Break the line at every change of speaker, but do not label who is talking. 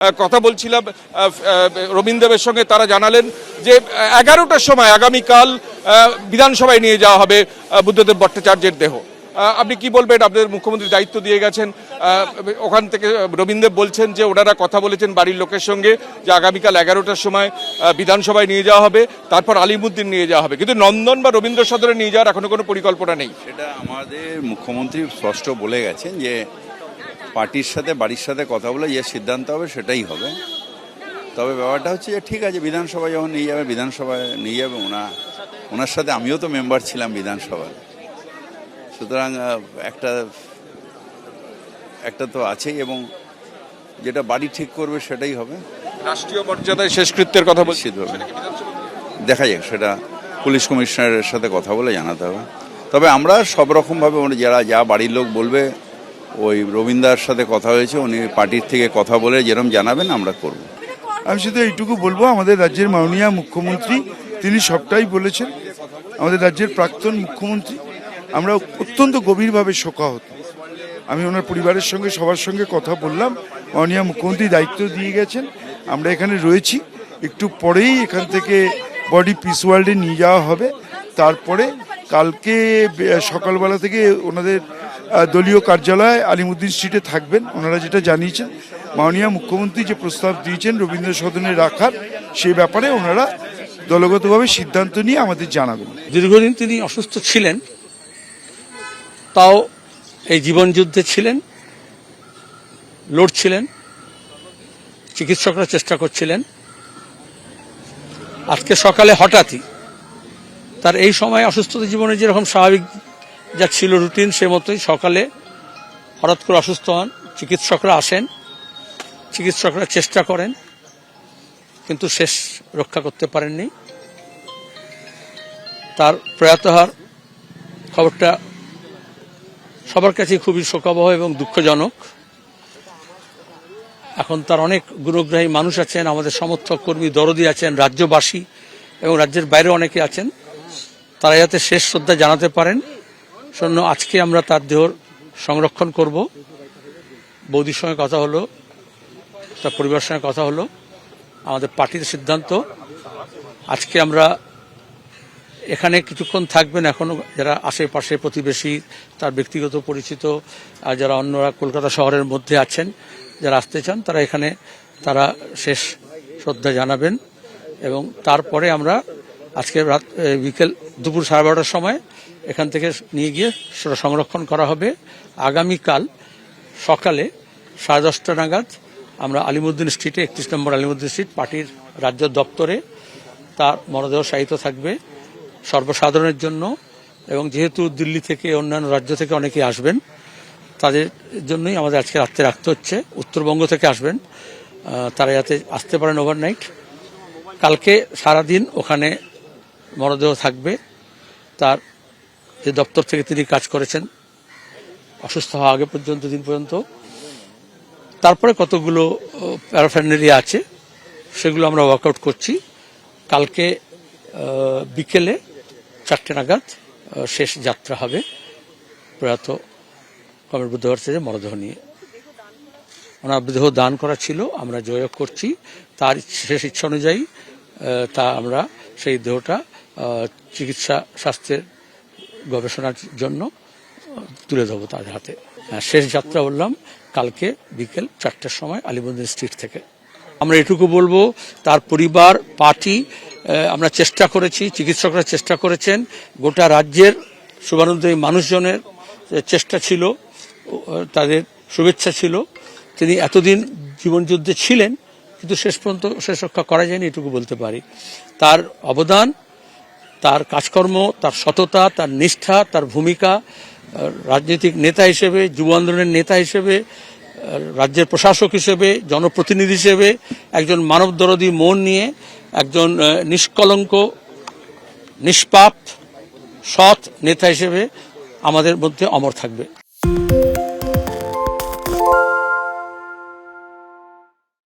কথা বলছিলাম রবীন্দ্রদেবের সঙ্গে। তারা জানালেন যে 11টার সময় আগামীকাল বিধানসভায় নিয়ে যাওয়া হবে বুদ্ধদেব ভট্টাচার্যের দেহ। আপনি কি বলবেন? আপনাদের মুখ্যমন্ত্রী দায়িত্ব দিয়ে গেছেন, ওখান থেকে রবীন্দ্রদেব বলছেন যে ওনারা কথা বলেছেন বাড়ির লোকের সঙ্গে যে আগামীকাল 11টার সময় বিধানসভায় নিয়ে যাওয়া হবে, তারপর আলিমুদ্দিন নিয়ে যাওয়া হবে, কিন্তু নন্দন বা রবীন্দ্র সদনে নিয়ে যাওয়ার এখনো কোনো পরিকল্পনা নেই।
সেটা আমাদের মুখ্যমন্ত্রী স্পষ্ট বলে গেছেন যে পার্টির সাথে বাড়ির সাথে কথা বলে যে সিদ্ধান্ত হবে সেটাই হবে। তবে ব্যাপারটা হচ্ছে যে ঠিক আছে, বিধানসভায় যখন নিয়ে যাবে বিধানসভায় নিয়ে যাবে। ওনার সাথে আমিও তো মেম্বার ছিলাম বিধানসভার, সুতরাং একটা তো আছেই, এবং যেটা বাড়ি ঠিক করবে সেটাই হবে।
রাষ্ট্রীয় মর্যাদায় শেষকৃত্যের কথা বলছি,
দেখা যাক, সেটা পুলিশ কমিশনারের সাথে কথা বলে জানাতে হবে। তবে আমরা সব রকমভাবে যা বাড়ির লোক বলবে, ওই রবীন্দ্রার সাথে কথা হয়েছে, উনি পার্টির থেকে কথা বলে যেরকম জানাবেন আমরা করব।
আমি শুধু এইটুকু বলবো, আমাদের রাজ্যের মাননীয় মুখ্যমন্ত্রী তিনি সবটাই বলেছেন। আমাদের রাজ্যের প্রাক্তন মুখ্যমন্ত্রী, আমরা অত্যন্ত গভীরভাবে শোকাহত। আমি ওনার পরিবারের সঙ্গে সবার সঙ্গে কথা বললাম, মাননীয় মুখ্যমন্ত্রী দায়িত্ব দিয়ে গেছেন। আমরা এখানে রয়েছি, একটু পরেই এখান থেকে বডি পিস ওয়ার্ল্ডে নিয়ে যাওয়া হবে। তারপরে কালকে সকালবেলা থেকে ওনাদের দলীয় কার্যালয় আলিমুদ্দিন স্ট্রিটে থাকবেন। ওনারা যেটা জানিয়েছেন, মাননীয় মুখ্যমন্ত্রী যে প্রস্তাব দিয়েছেন রবীন্দ্র সদনে রাখার, সেই ব্যাপারে ওনারা দলগতভাবে সিদ্ধান্ত নিয়ে আমাদের জানাবেন।
দীর্ঘদিন তিনি অসুস্থ ছিলেন, তাও এই জীবনযুদ্ধে ছিলেন, লড়ছিলেন, চিকিৎসকরা চেষ্টা করছিলেন। আজকে সকালে হঠাৎই তার এই সময় অসুস্থতা জীবনে যেরকম স্বাভাবিক যা ছিল রুটিন, সে মতোই সকালে হঠাৎ করে অসুস্থ হন। চিকিৎসকরা আসেন, চিকিৎসকরা চেষ্টা করেন, কিন্তু শেষ রক্ষা করতে পারেননি। তার প্রয়াত হওয়ার খবরটা সবার কাছে খুবই শোকাবহ এবং দুঃখজনক। এখন তার অনেক গুণগ্রাহী মানুষ আছেন, আমাদের সমর্থক কর্মী দরদি আছেন, রাজ্যবাসী এবং রাজ্যের বাইরে অনেকে আছেন। তারা যাতে শেষ শ্রদ্ধা জানাতে পারেন, শোনো আজকে আমরা তার দেহ সংরক্ষণ করব। বৌদির সঙ্গে কথা হলো, তার পরিবারের সঙ্গে কথা হলো, আমাদের পার্টির সিদ্ধান্ত আজকে আমরা এখানে কিছুক্ষণ থাকবেন। এখনো যারা আশেপাশে প্রতিবেশী, তার ব্যক্তিগত পরিচিত, আর যারা অন্যরা কলকাতা শহরের মধ্যে আছেন, যারা আসতে চান, তারা এখানে তারা শেষ শ্রদ্ধা জানাবেন। এবং তারপরে আমরা আজকে বিকেল দুপুর 12:30টার সময় এখান থেকে নিয়ে গিয়ে সেটা সংরক্ষণ করা হবে। আগামীকাল সকালে 10:30 নাগাদ আমরা আলিমুদ্দিন স্ট্রিটে, 31 নম্বর আলিমুদ্দিন স্ট্রিট পার্টির রাজ্য দপ্তরে তার মরদেহ শায়িত থাকবে সর্বসাধারণের জন্য। এবং যেহেতু দিল্লি থেকে, অন্যান্য রাজ্য থেকে অনেকে আসবেন, তাদের জন্যই আমাদের আজকে রাত্রে রাখতে হচ্ছে। উত্তরবঙ্গ থেকে আসবেন, তারা যাতে আসতে পারেন ওভারনাইট। কালকে সারাদিন ওখানে মরদেহ থাকবে। তার যে দপ্তর থেকে তিনি কাজ করেছেন অসুস্থ হওয়া আগে পর্যন্ত, দিন পর্যন্ত। তারপরে কতগুলো প্যারাফেরনালিয়া আছে, সেগুলো আমরা ওয়ার্কআউট করছি। কালকে বিকেলে 4টে নাগাদ শেষ যাত্রা হবে প্রয়াত কমরেড বুদ্ধ ভট্টাচার্যের মরদেহ নিয়ে। ওনার দেহ দান করা ছিল, আমরা যোগাযোগ করছি। তার শেষ ইচ্ছা অনুযায়ী তা আমরা সেই দেহটা চিকিৎসা স্বাস্থ্যের গবেষণার জন্য তুলে দেবো তাদের হাতে। শেষ যাত্রা বললাম কালকে বিকেল 4টার সময় আলিমুদ্দিন স্ট্রিট থেকে। আমরা এটুকু বলবো, তার পরিবার, পার্টি, আমরা চেষ্টা করেছি, চিকিৎসকরা চেষ্টা করেছেন, গোটা রাজ্যের শুভানুদ্দায়ী মানুষজনের চেষ্টা ছিল, তাদের শুভেচ্ছা ছিল। তিনি এতদিন জীবনযুদ্ধে ছিলেন, কিন্তু শেষ পর্যন্ত শেষ রক্ষা করা যায়নি, এটুকু বলতে পারি। তার অবদান, তার কাজকর্ম, তার সততা, তার নিষ্ঠা, তার ভূমিকা রাজনৈতিক নেতা হিসেবে, যুব আন্দোলনের নেতা হিসেবে, রাজ্যের প্রশাসক হিসেবে, জনপ্রতিনিধি হিসেবে, একজন মানবদরদী মন নিয়ে, একজন নিষ্কলঙ্ক, নিষ্পাপ, সৎ নেতা হিসেবে আমাদের মধ্যে অমর থাকবে।